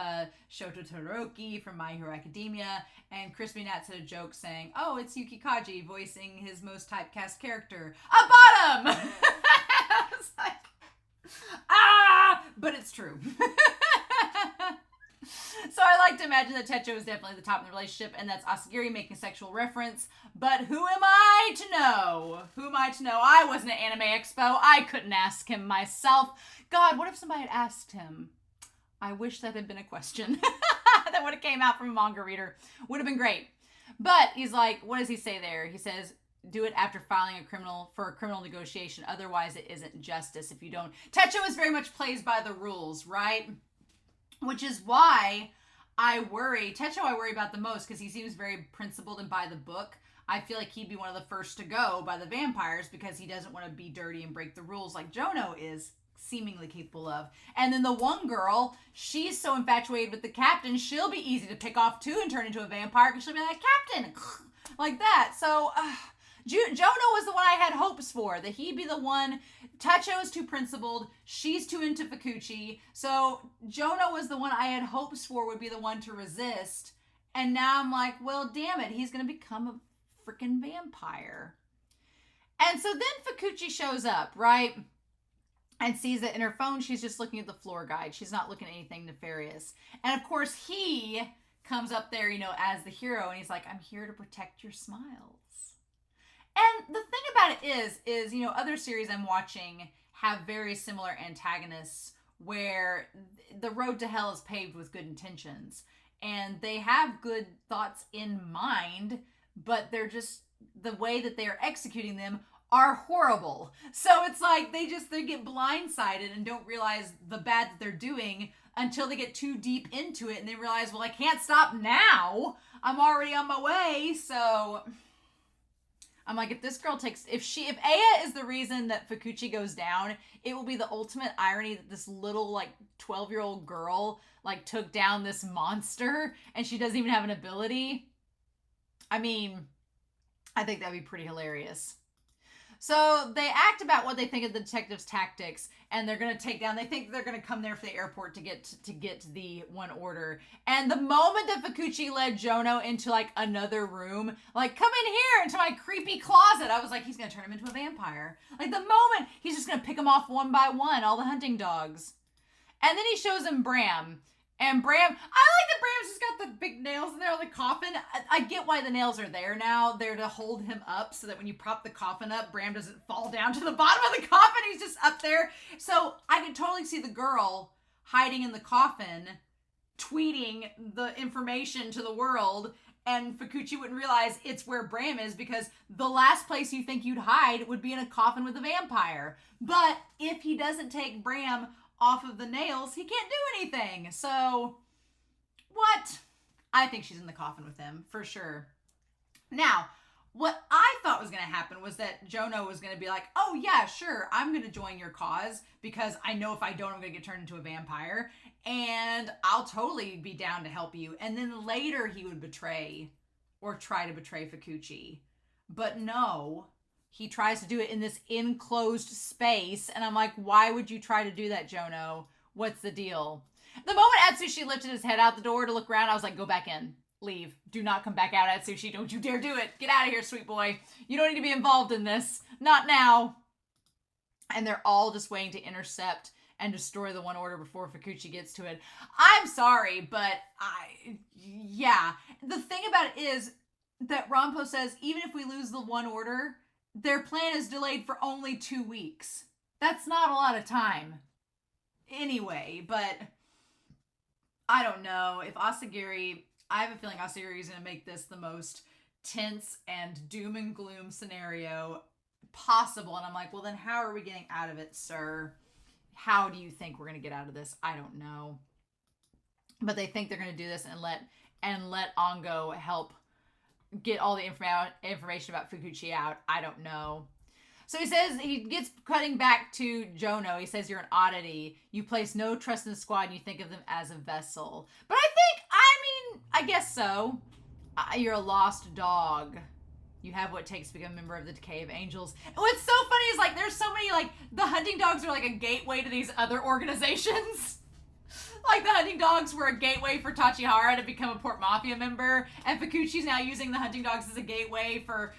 Shoto Todoroki from My Hero Academia, and Crispy Nuts had a joke saying, oh, it's Yuki Kaji voicing his most typecast character, a bottom! I was like, but it's true. So I like to imagine that Techo is definitely the top in the relationship, and that's Asagiri making a sexual reference. But who am I to know? Who am I to know? I wasn't at Anime Expo. I couldn't ask him myself. God, what if somebody had asked him? I wish that had been a question that would have came out from a manga reader. Would have been great. But he's like, what does he say there? He says, do it after filing a criminal negotiation. Otherwise, it isn't justice if you don't. Techo is very much plays by the rules, right? Which is why I worry about the most, because he seems very principled and by the book. I feel like he'd be one of the first to go by the vampires because he doesn't want to be dirty and break the rules like Jono is. seemingly capable of. And then the one girl, she's so infatuated with the captain, she'll be easy to pick off too and turn into a vampire because she'll be like, Captain, like that. So Jonah was the one I had hopes for, that he'd be the one. Tacho is too principled, she's too into Fukuchi, so Jonah was the one I had hopes for would be the one to resist. And now I'm like, well, damn it, he's gonna become a freaking vampire. And so then Fukuchi shows up, right? And sees that in her phone, she's just looking at the floor guide. She's not looking at anything nefarious. And of course, he comes up there, as the hero, and he's like, I'm here to protect your smiles. And the thing about it is, other series I'm watching have very similar antagonists where the road to hell is paved with good intentions. And they have good thoughts in mind, but they're just, the way that they're executing them are horrible. So it's like they get blindsided and don't realize the bad that they're doing until they get too deep into it and they realize, well, I can't stop now. I'm already on my way. So I'm like, if this girl if Aya is the reason that Fukuchi goes down, it will be the ultimate irony that this little 12-year-old girl took down this monster and she doesn't even have an ability. I mean, I think that'd be pretty hilarious. So they act about what they think of the detective's tactics, and they're going to take down, they think they're going to come there for the airport to get the one order. And the moment that Fukuchi led Jono into another room, come in here into my creepy closet, I was like, he's going to turn him into a vampire. The moment he's just going to pick them off one by one, all the hunting dogs. And then he shows him Bram. And Bram, I like that Bram's just got the big nails in there on the coffin. I get why the nails are there now. They're to hold him up so that when you prop the coffin up, Bram doesn't fall down to the bottom of the coffin. He's just up there. So I could totally see the girl hiding in the coffin, tweeting the information to the world, and Fukuchi wouldn't realize it's where Bram is because the last place you think you'd hide would be in a coffin with a vampire. But if he doesn't take Bram off of the nails, he can't do anything. So, what? I think she's in the coffin with him, for sure. Now, what I thought was going to happen was that Jono was going to be like, oh yeah, sure, I'm going to join your cause because I know if I don't, I'm going to get turned into a vampire, and I'll totally be down to help you. And then later he would betray, or try to betray Fukuchi. But no, he tries to do it in this enclosed space. And I'm like, why would you try to do that, Jono? What's the deal? The moment Atsushi lifted his head out the door to look around, I was like, go back in. Leave. Do not come back out, Atsushi. Don't you dare do it. Get out of here, sweet boy. You don't need to be involved in this. Not now. And they're all just waiting to intercept and destroy the one order before Fukuchi gets to it. I'm sorry, but yeah. The thing about it is that Rampo says, even if we lose the one order, their plan is delayed for only 2 weeks. That's not a lot of time. Anyway, but I don't know. If Asagiri, I have a feeling Asagiri is going to make this the most tense and doom and gloom scenario possible. And I'm like, well, then how are we getting out of it, sir? How do you think we're going to get out of this? I don't know. But they think they're going to do this and let Ongo help get all the information about Fukuchi out. I don't know. So he says, he gets cutting back to Jono. He says, you're an oddity. You place no trust in the squad and you think of them as a vessel. But I guess so. You're a lost dog. You have what it takes to become a member of the Decay of Angels. And what's so funny is there's so many, the hunting dogs are a gateway to these other organizations. The hunting dogs were a gateway for Tachihara to become a Port Mafia member, and Fukuchi's now using the hunting dogs as a gateway for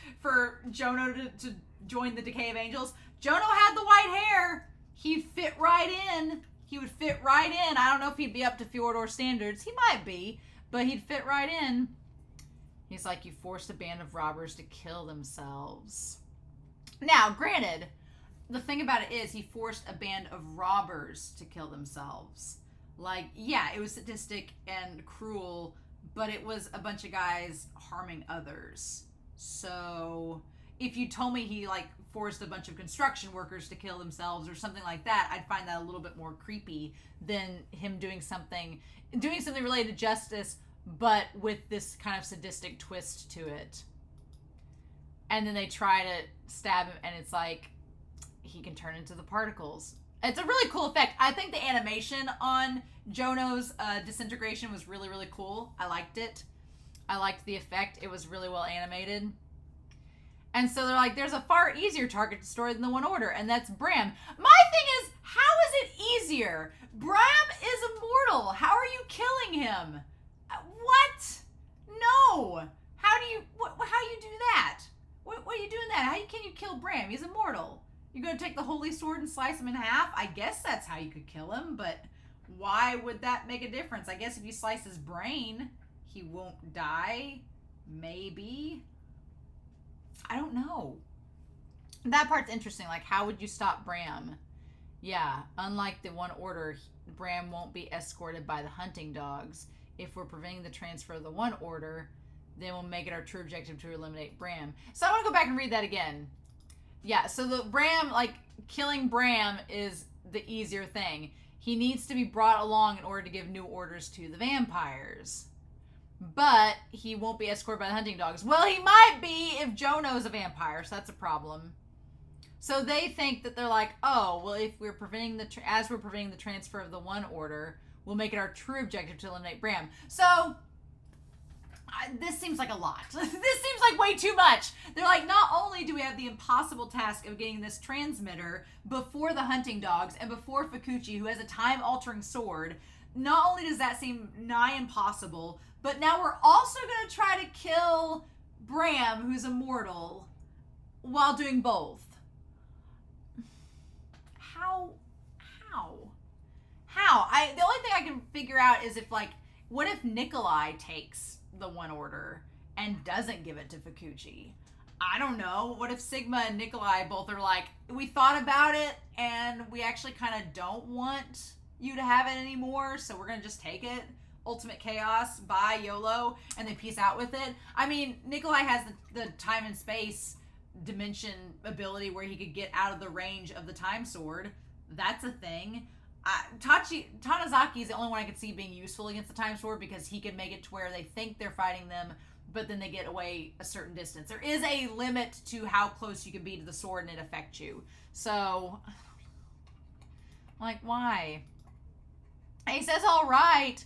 Jono to join the Decay of Angels. Jono had the white hair. He'd fit right in. He would fit right in. I don't know if he'd be up to Fjordor standards. He might be, but he'd fit right in. He's like, you forced a band of robbers to kill themselves. Now, granted, the thing about it is he forced a band of robbers to kill themselves. Yeah, it was sadistic and cruel, but it was a bunch of guys harming others. So if you told me he forced a bunch of construction workers to kill themselves or something like that, I'd find that a little bit more creepy than him doing something related to justice, but with this kind of sadistic twist to it. And then they try to stab him, and it's he can turn into the particles. It's a really cool effect. I think the animation on Jono's disintegration was really, really cool. I liked it. I liked the effect. It was really well animated. And so they're like, there's a far easier target to destroy than the one order, and that's Bram. My thing is, how is it easier? Bram is immortal. How are you killing him? What? No. How do you do that? What are you doing that? How can you kill Bram? He's immortal. You're going to take the holy sword and slice him in half? I guess that's how you could kill him, but why would that make a difference? I guess if you slice his brain, he won't die. Maybe. I don't know. That part's interesting. Like, how would you stop Bram? Yeah, unlike the one order, Bram won't be escorted by the hunting dogs. If we're preventing the transfer of the one order, then we'll make it our true objective to eliminate Bram. So I want to go back and read that again. Yeah, so the Bram, like, killing Bram is the easier thing. He needs to be brought along in order to give new orders to the vampires. But he won't be escorted by the hunting dogs. Well, he might be if Jono's a vampire, so that's a problem. So they think that they're like, oh, well, if we're preventing as we're preventing the transfer of the one order, we'll make it our true objective to eliminate Bram. So this seems like a lot. This seems like way too much. They're like, not only do we have the impossible task of getting this transmitter before the hunting dogs and before Fukuchi, who has a time-altering sword, not only does that seem nigh impossible, but now we're also going to try to kill Bram, who's immortal, while doing both. How? The only thing I can figure out is if, like, what if Nikolai takes the one order and doesn't give it to Fukuchi? I don't know. What if Sigma and Nikolai both are like, we thought about it and we actually kind of don't want you to have it anymore, so we're going to just take it. Ultimate chaos, bye, YOLO, and they peace out with it. I mean, Nikolai has the time and space dimension ability where he could get out of the range of the time sword. That's a thing. Tanizaki is the only one I could see being useful against the time sword because he can make it to where they think they're fighting them, but then they get away a certain distance. There is a limit to how close you can be to the sword and it affects you. So, like, why? And he says, all right.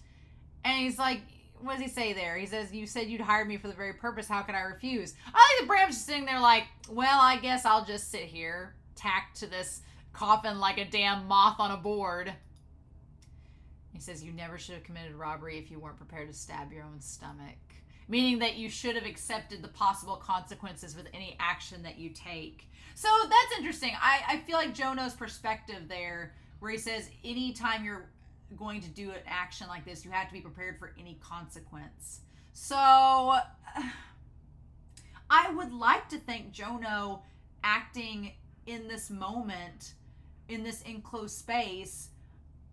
And he's like, what does he say there? He says, you said you'd hire me for the very purpose. How could I refuse? I like that Bram's just sitting there like, well, I guess I'll just sit here, tacked to this coffin like a damn moth on a board. He says, you never should have committed robbery if you weren't prepared to stab your own stomach. Meaning that you should have accepted the possible consequences with any action that you take. So that's interesting. I feel like Jono's perspective there, where he says, anytime you're going to do an action like this, you have to be prepared for any consequence. So I would like to think Jono acting in this moment, in this enclosed space,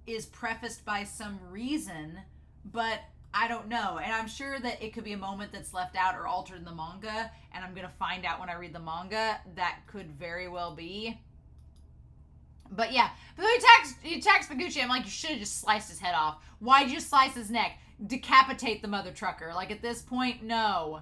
is prefaced by some reason, but I don't know. And I'm sure that it could be a moment that's left out or altered in the manga, and I'm going to find out when I read the manga. That could very well be. But yeah, but he attacks Fukuchi. I'm like, you should have just sliced his head off. Why'd you slice his neck? Decapitate the mother trucker. Like, at this point, no.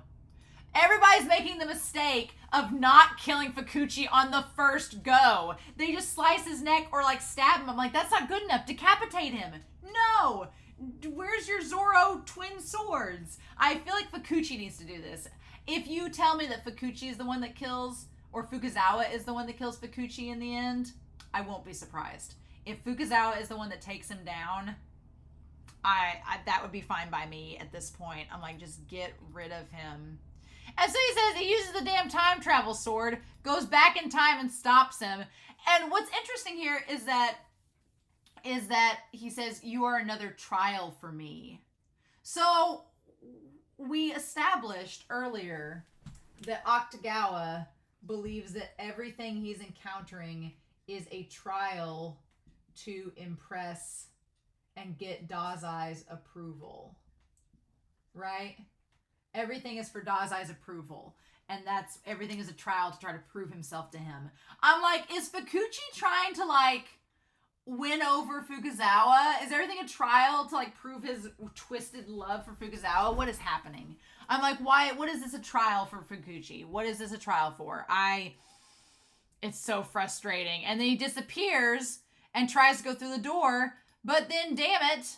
Everybody's making the mistake of not killing Fukuchi on the first go. They just slice his neck or, like, stab him. I'm like, that's not good enough. Decapitate him. No. Where's your Zoro twin swords? I feel like Fukuchi needs to do this. If you tell me that Fukuchi is the one that kills, or Fukuzawa is the one that kills Fukuchi in the end, I won't be surprised. If Fukuzawa is the one that takes him down, I that would be fine by me at this point. I'm like, just get rid of him. And so he says he uses the damn time travel sword, goes back in time and stops him. And what's interesting here is that he says, you are another trial for me. So we established earlier that Octagawa believes that everything he's encountering is a trial to impress and get Dazai's approval. Right? Everything is for Dazai's approval. And that's, everything is a trial to try to prove himself to him. I'm like, is Fukuchi trying to, like, win over Fukuzawa? Is everything a trial to, like, prove his twisted love for Fukuzawa? What is happening? I'm like, why, what is this a trial for Fukuchi? What is this a trial for? It's so frustrating. And then he disappears, and tries to go through the door, but then, damn it,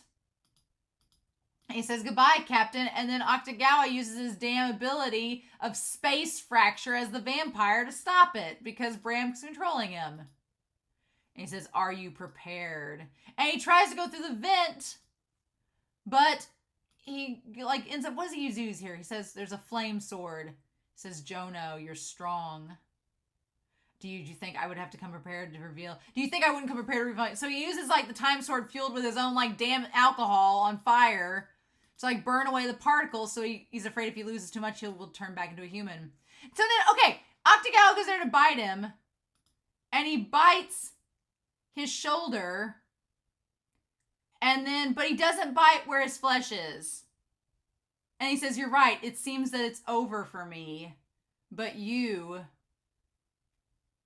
he says goodbye, Captain, and then Octagawa uses his damn ability of space fracture as the vampire to stop it because Bram's controlling him. And he says, are you prepared? And he tries to go through the vent, but he ends up, what does he use here? He says, there's a flame sword. He says, Jono, you're strong. Do you think I would have to come prepared to reveal? Do you think I wouldn't come prepared to reveal? So he uses the time sword fueled with his own damn alcohol on fire to burn away the particles. So he's afraid if he loses too much, will turn back into a human. So then, okay, Octagawa goes there to bite him, and he bites his shoulder, but he doesn't bite where his flesh is. And he says, you're right. It seems that it's over for me, but you...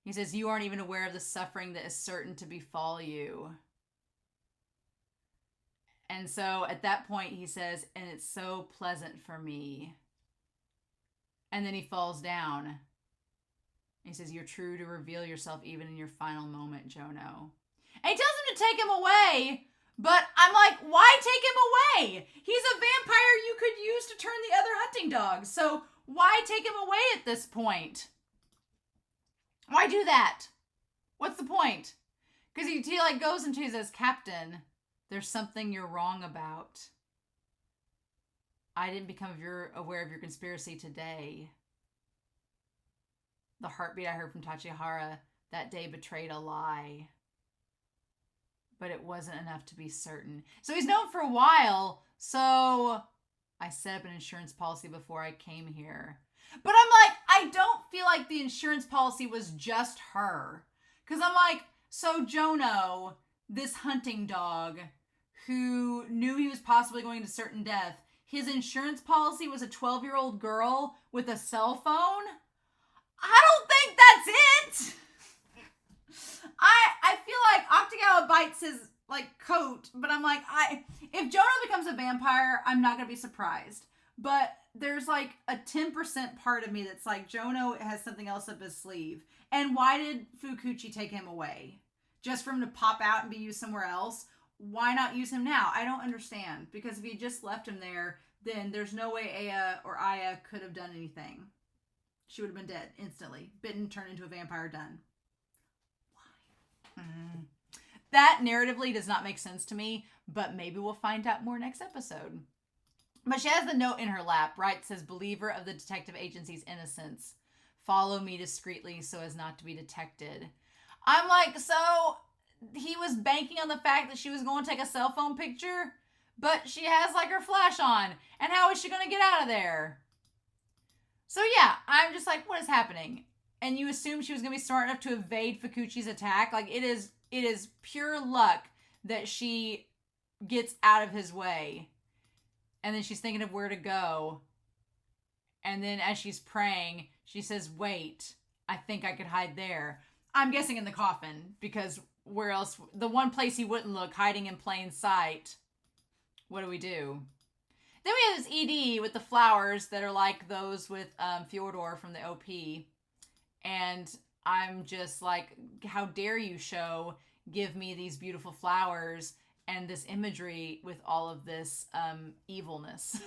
He says, you aren't even aware of the suffering that is certain to befall you. And so at that point he says, and it's so pleasant for me. And then he falls down. He says, you're true to reveal yourself even in your final moment, Jono. And he tells him to take him away, but I'm like, why take him away? He's a vampire you could use to turn the other hunting dogs. So why take him away at this point? Why do that? What's the point? Because he goes into, he says, Captain, there's something you're wrong about. I didn't become aware of your conspiracy today. The heartbeat I heard from Tachihara that day betrayed a lie. But it wasn't enough to be certain. So he's known for a while, so I set up an insurance policy before I came here. But I'm like, I don't feel like the insurance policy was just her. Because I'm like, so Jono, this hunting dog who knew he was possibly going to certain death, his insurance policy was a 12-year-old girl with a cell phone? I don't think that's it! I feel like Octagawa bites his coat, but I'm like, if Jono becomes a vampire, I'm not going to be surprised. But there's a 10% part of me that's like, Jono has something else up his sleeve. And why did Fukuchi take him away? Just for him to pop out and be used somewhere else? Why not use him now? I don't understand. Because if he just left him there, then there's no way Aya could have done anything. She would have been dead instantly. Bitten, turned into a vampire, done. Why? That narratively does not make sense to me, but maybe we'll find out more next episode. But she has the note in her lap, right? It says, believer of the detective agency's innocence. Follow me discreetly so as not to be detected. I'm like, so he was banking on the fact that she was going to take a cell phone picture, but she has her flash on. And how is she going to get out of there? So yeah, I'm just like, what is happening? And you assume she was going to be smart enough to evade Fukuchi's attack. It is pure luck that she gets out of his way. And then she's thinking of where to go. And then as she's praying, she says, wait, I think I could hide there. I'm guessing in the coffin, because where else? The one place he wouldn't look, hiding in plain sight. What do we do? Then we have this ED with the flowers that are like those with Fyodor from the OP. And I'm just like, how dare you give me these beautiful flowers and this imagery with all of this evilness.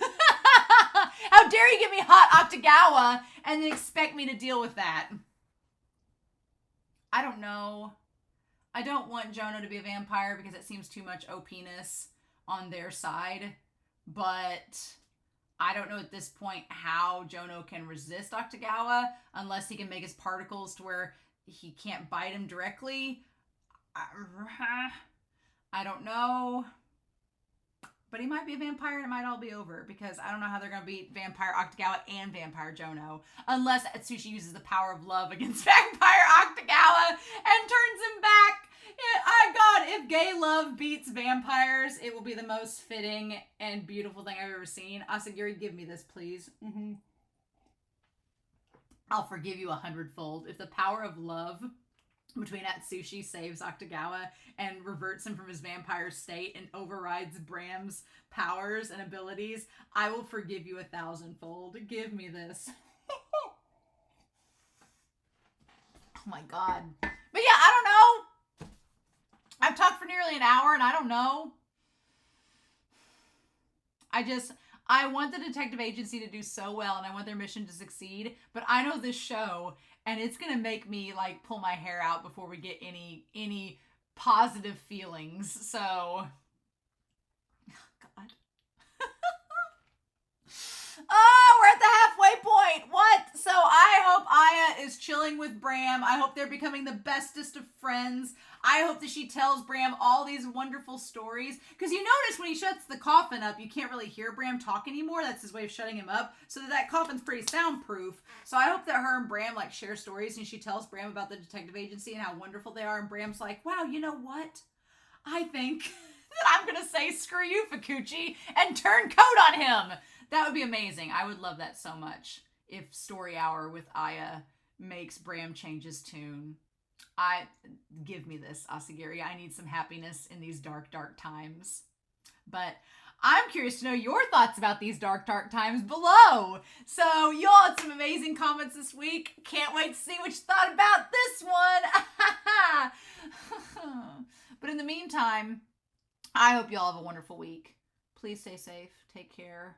How dare you give me hot Octagawa and then expect me to deal with that? I don't know. I don't want Jono to be a vampire because it seems too much OP-ness on their side. But I don't know at this point how Jono can resist Octagawa unless he can make his particles to where he can't bite him directly. I don't know. But he might be a vampire and it might all be over because I don't know how they're going to beat Vampire Octagawa and Vampire Jono unless Atsushi uses the power of love against Vampire Octagawa and turns him back. God, if gay love beats vampires, it will be the most fitting and beautiful thing I've ever seen. Asagiri, give me this, please. I'll forgive you 100-fold. If the power of love between Atsushi saves Octagawa and reverts him from his vampire state and overrides Bram's powers and abilities, I will forgive you 1,000-fold. Give me this. Oh my god. But yeah, I don't know. I talked for nearly an hour and I don't know. I want the detective agency to do so well and I want their mission to succeed, but I know this show and it's going to make me like pull my hair out before we get any positive feelings. So, God. Oh, we're at the halfway point. What? So I hope Aya is chilling with Bram. I hope they're becoming the bestest of friends. I hope that she tells Bram all these wonderful stories. Because you notice when he shuts the coffin up, you can't really hear Bram talk anymore. That's his way of shutting him up. So that coffin's pretty soundproof. So I hope that her and Bram like share stories and she tells Bram about the detective agency and how wonderful they are. And Bram's like, wow, you know what? I think that I'm going to say screw you, Fukuchi, and turn coat on him. That would be amazing. I would love that so much if Story Hour with Aya makes Bram change his tune. Give me this, Asagiri. I need some happiness in these dark, dark times. But I'm curious to know your thoughts about these dark, dark times below. So y'all had some amazing comments this week. Can't wait to see what you thought about this one. But in the meantime, I hope y'all have a wonderful week. Please stay safe. Take care.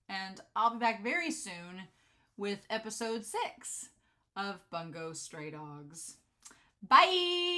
And I'll be back very soon with episode 6 of Bungo Stray Dogs. Bye!